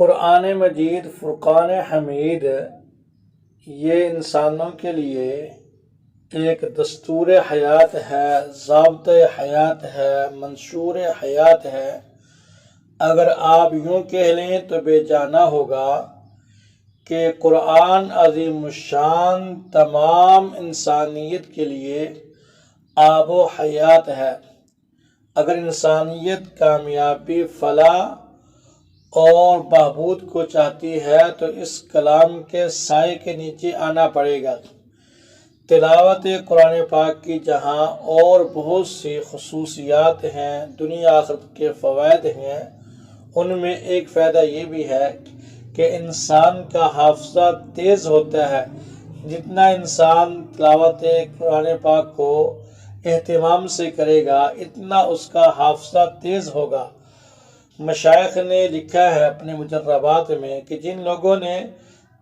قرآن مجید فرقان حمید یہ انسانوں کے لیے ایک دستور حیات ہے، ضابطۂ حیات ہے، منشور حیات ہے۔ اگر آپ یوں کہہ لیں تو بے جانا ہوگا کہ قرآن عظیم الشان تمام انسانیت کے لیے آب و حیات ہے۔ اگر انسانیت کامیابی، فلاح اور بہبود کو چاہتی ہے تو اس کلام کے سائے کے نیچے آنا پڑے گا۔ تلاوت قرآن پاک کی جہاں اور بہت سی خصوصیات ہیں، دنیا آخرت کے فوائد ہیں، ان میں ایک فائدہ یہ بھی ہے کہ انسان کا حافظہ تیز ہوتا ہے۔ جتنا انسان تلاوت قرآن پاک کو اہتمام سے کرے گا اتنا اس کا حافظہ تیز ہوگا۔ مشائخ نے لکھا ہے اپنے مجربات میں کہ جن لوگوں نے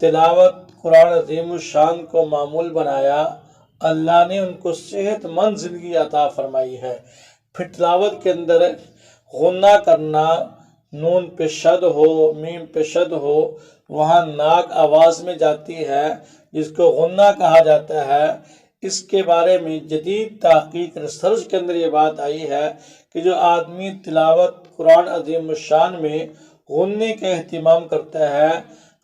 تلاوت قرآن عظیم الشان کو معمول بنایا، اللہ نے ان کو صحت مند زندگی عطا فرمائی ہے۔ پھر تلاوت کے اندر غنہ کرنا، نون پہ شد ہو، میم پہ شد ہو، وہاں ناک آواز میں جاتی ہے جس کو غنہ کہا جاتا ہے۔ اس کے بارے میں جدید تحقیق ریسرچ کے اندر یہ بات آئی ہے کہ جو آدمی تلاوت قرآن عظیم الشان میں غنّے کا اہتمام کرتا ہے،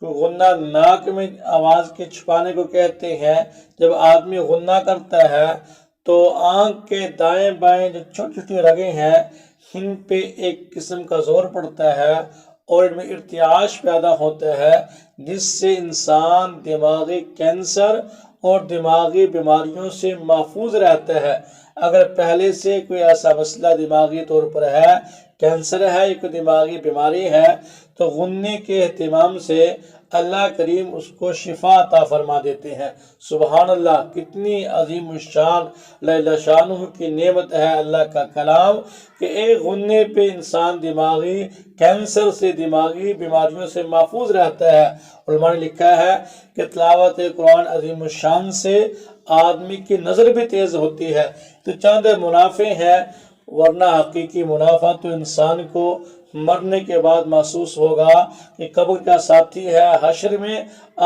کہ غنہ ناک میں آواز کے چھپانے کو کہتے ہیں، جب آدمی غنہ کرتا ہے تو آنکھ کے دائیں بائیں جو چھوٹی چھوٹی رگیں ہیں ان پہ ایک قسم کا زور پڑتا ہے اور ان میں ارتعاش پیدا ہوتا ہے، جس سے انسان دماغی کینسر اور دماغی بیماریوں سے محفوظ رہتا ہے۔ اگر پہلے سے کوئی ایسا مسئلہ دماغی طور پر ہے، کینسر ہے یا کوئی دماغی بیماری ہے، تو غنّے کے اہتمام سے اللہ کریم اس کو شفا عطا فرما دیتے ہیں۔ سبحان اللہ، کتنی عظیم الشان جل شانہ کی نعمت ہے اللہ کا کلام کہ ایک غنّے پہ انسان دماغی کینسر سے، دماغی بیماریوں سے محفوظ رہتا ہے۔ علماء نے لکھا ہے کہ تلاوت قرآن عظیم الشان سے آدمی کی نظر بھی تیز ہوتی ہے۔ تو چند منافع ہیں، ورنہ حقیقی منافع تو انسان کو مرنے کے بعد محسوس ہوگا کہ قبر کا ساتھی ہے، حشر میں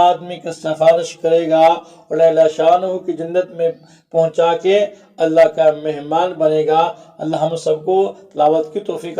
آدمی کی سفارش کرے گا اور جل شانہ کی جنت میں پہنچا کے اللہ کا مہمان بنے گا۔ اللہ ہم سب کو تلاوت کی توفیق